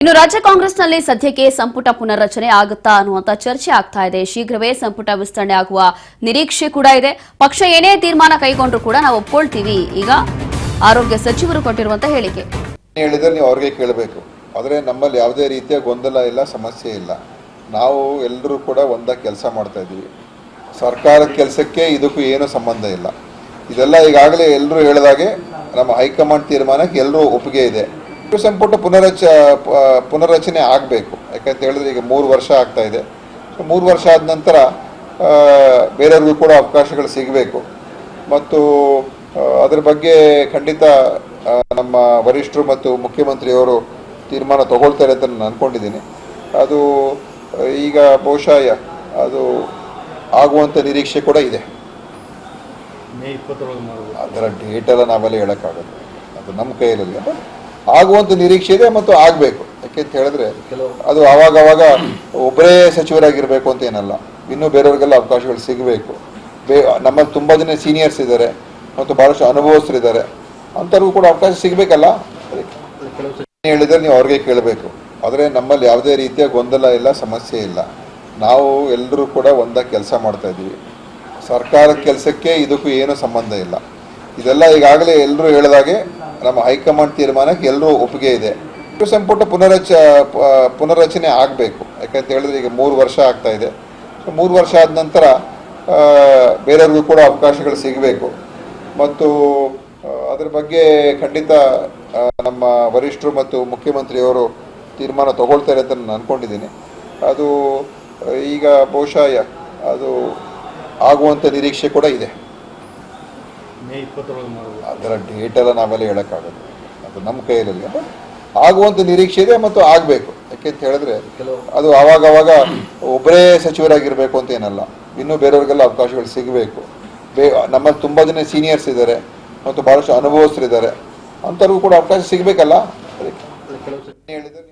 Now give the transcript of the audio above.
ಇನ್ನು ರಾಜ್ಯ ಕಾಂಗ್ರೆಸ್ನಲ್ಲಿ ಸದ್ಯಕ್ಕೆ ಸಂಪುಟ ಪುನರ್ರಚನೆ ಆಗುತ್ತಾ ಅನ್ನುವಂತ ಚರ್ಚೆ ಆಗ್ತಾ ಇದೆ. ಶೀಘ್ರವೇ ಸಂಪುಟ ವಿಸ್ತರಣೆ ಆಗುವ ನಿರೀಕ್ಷೆ ಕೂಡ ಇದೆ. ಪಕ್ಷ ಏನೇ ತೀರ್ಮಾನ ಕೈಗೊಂಡ್ರು ಕೂಡ ನಾವು ಒಪ್ಕೊಳ್ತೀವಿ. ಈಗ ಆರೋಗ್ಯ ಸಚಿವರು ಕೊಟ್ಟಿರುವಂತ ಹೇಳಿಕೆ ಹೇಳಿದ್ರೆ ನೀವು ಅವ್ರಿಗೆ ಕೇಳಬೇಕು. ಆದರೆ ನಮ್ಮಲ್ಲಿ ಯಾವುದೇ ರೀತಿಯ ಗೊಂದಲ ಇಲ್ಲ, ಸಮಸ್ಯೆ ಇಲ್ಲ. ನಾವು ಎಲ್ಲರೂ ಕೂಡ ಒಂದಾಗಿ ಕೆಲಸ ಮಾಡ್ತಾ ಇದ್ದೀವಿ. ಸರ್ಕಾರದ ಕೆಲಸಕ್ಕೆ ಇದಕ್ಕೂ ಏನೂ ಸಂಬಂಧ ಇಲ್ಲ. ಇದೆಲ್ಲ ಈಗಾಗಲೇ ಎಲ್ಲರೂ ಹೇಳಿದಾಗೆ ನಮ್ಮ ಹೈಕಮಾಂಡ್ ತೀರ್ಮಾನಕ್ಕೆ ಎಲ್ಲರೂ ಒಪ್ಪಿಗೆ ಇದೆ. ಸಂಪುಟ ಪುನರ್ರಚನೆ ಆಗಬೇಕು. ಯಾಕಂತ ಹೇಳಿದ್ರೆ ಈಗ 3 ವರ್ಷ ಆಗ್ತಾ ಇದೆ. ಸೊ 3 ವರ್ಷ ಆದ ನಂತರ ಬೇರೆಯವ್ರಿಗೂ ಕೂಡ ಅವಕಾಶಗಳು ಸಿಗಬೇಕು ಮತ್ತು ಅದರ ಬಗ್ಗೆ ಖಂಡಿತ ನಮ್ಮ ವರಿಷ್ಠರು ಮತ್ತು ಮುಖ್ಯಮಂತ್ರಿಯವರು ತೀರ್ಮಾನ ತಗೊಳ್ತಾರೆ ಅಂತ ನಾನು ಅಂದ್ಕೊಂಡಿದ್ದೀನಿ. ಅದು ಈಗ ಬಹುಶಃ ಅದು ಆಗುವಂಥ ನಿರೀಕ್ಷೆ ಕೂಡ ಇದೆ. ಅದರ ಡೇಟೆಲ್ಲ ನಾವೆಲ್ಲ ಹೇಳೋಕ್ಕಾಗಲ್ಲ, ಅದು ನಮ್ಮ ಕೈಯಲ್ಲಿಲ್ಲ. ಆಗುವಂಥ ನಿರೀಕ್ಷೆ ಇದೆ ಮತ್ತು ಆಗಬೇಕು. ಯಾಕೆಂತ ಹೇಳಿದ್ರೆ ಅದು ಆವಾಗ ಒಬ್ಬರೇ ಸಚಿವರಾಗಿರಬೇಕು ಅಂತ ಏನಲ್ಲ, ಇನ್ನೂ ಬೇರೆಯವ್ರಿಗೆಲ್ಲ ಅವಕಾಶಗಳು ಸಿಗಬೇಕು. ನಮ್ಮಲ್ಲಿ ತುಂಬ ಜನ ಸೀನಿಯರ್ಸ್ ಇದ್ದಾರೆ ಮತ್ತು ಭಾಳಷ್ಟು ಅನುಭವಸ್ಥರಿದ್ದಾರೆ, ಅಂಥವ್ರಿಗೂ ಕೂಡ ಅವಕಾಶ ಸಿಗಬೇಕಲ್ಲ. ಹೇಳಿದ್ರೆ ನೀವು ಅವ್ರಿಗೆ ಕೇಳಬೇಕು. ಆದರೆ ನಮ್ಮಲ್ಲಿ ಯಾವುದೇ ರೀತಿಯ ಗೊಂದಲ ಇಲ್ಲ, ಸಮಸ್ಯೆ ಇಲ್ಲ. ನಾವು ಎಲ್ಲರೂ ಕೂಡ ಒಂದಾಗಿ ಕೆಲಸ ಮಾಡ್ತಾ ಇದ್ದೀವಿ. ಸರ್ಕಾರದ ಕೆಲಸಕ್ಕೆ ಇದಕ್ಕೂ ಏನೂ ಸಂಬಂಧ ಇಲ್ಲ. ಇದೆಲ್ಲ ಈಗಾಗಲೇ ಎಲ್ಲರೂ ಹೇಳಿದಾಗೆ ನಮ್ಮ ಹೈಕಮಾಂಡ್ ತೀರ್ಮಾನಕ್ಕೆ ಎಲ್ಲರೂ ಒಪ್ಪಿಗೆ ಇದೆ. ಸಂಪುಟ ಪುನರ್ರಚನೆ ಆಗಬೇಕು. ಯಾಕಂತ ಹೇಳಿದ್ರೆ ಈಗ 3 ವರ್ಷ ಆಗ್ತಾ ಇದೆ. ಸೊ 3 ವರ್ಷ ಆದ ನಂತರ ಬೇರೆಯವ್ರಿಗೂ ಕೂಡ ಅವಕಾಶಗಳು ಸಿಗಬೇಕು ಮತ್ತು ಅದರ ಬಗ್ಗೆ ಖಂಡಿತ ನಮ್ಮ ವರಿಷ್ಠರು ಮತ್ತು ಮುಖ್ಯಮಂತ್ರಿಯವರು ತೀರ್ಮಾನ ತಗೊಳ್ತಾರೆ ಅಂತ ನಾನು ಅಂದ್ಕೊಂಡಿದ್ದೀನಿ. ಅದು ಈಗ ಬಹುಶಃ ಅದು ಆಗುವಂಥ ನಿರೀಕ್ಷೆ ಕೂಡ ಇದೆ. ಅದರ ಡೇಟೆಲ್ಲ ನಾವೆಲ್ಲ ಹೇಳೋಕ್ಕಾಗಲ್ಲ, ಅದು ನಮ್ಮ ಕೈಯಲ್ಲಿಲ್ಲ. ಆಗುವಂಥ ನಿರೀಕ್ಷೆ ಇದೆ ಮತ್ತು ಆಗಬೇಕು. ಯಾಕೆಂತ ಹೇಳಿದ್ರೆ ಅದು ಆವಾಗ ಒಬ್ಬರೇ ಸಚಿವರಾಗಿರಬೇಕು ಅಂತ ಏನಲ್ಲ, ಇನ್ನೂ ಬೇರೆಯವ್ರಿಗೆಲ್ಲ ಅವಕಾಶಗಳು ಸಿಗಬೇಕು. ನಮ್ಮಲ್ಲಿ ತುಂಬ ಜನ ಸೀನಿಯರ್ಸ್ ಇದ್ದಾರೆ ಮತ್ತು ಭಾಳಷ್ಟು ಅನುಭವಸ್ಥರಿದ್ದಾರೆ, ಅಂಥವ್ರಿಗೂ ಕೂಡ ಅವಕಾಶ ಸಿಗಬೇಕಲ್ಲ. ಅದಕ್ಕೆ ಹೇಳಿದ್ರೆ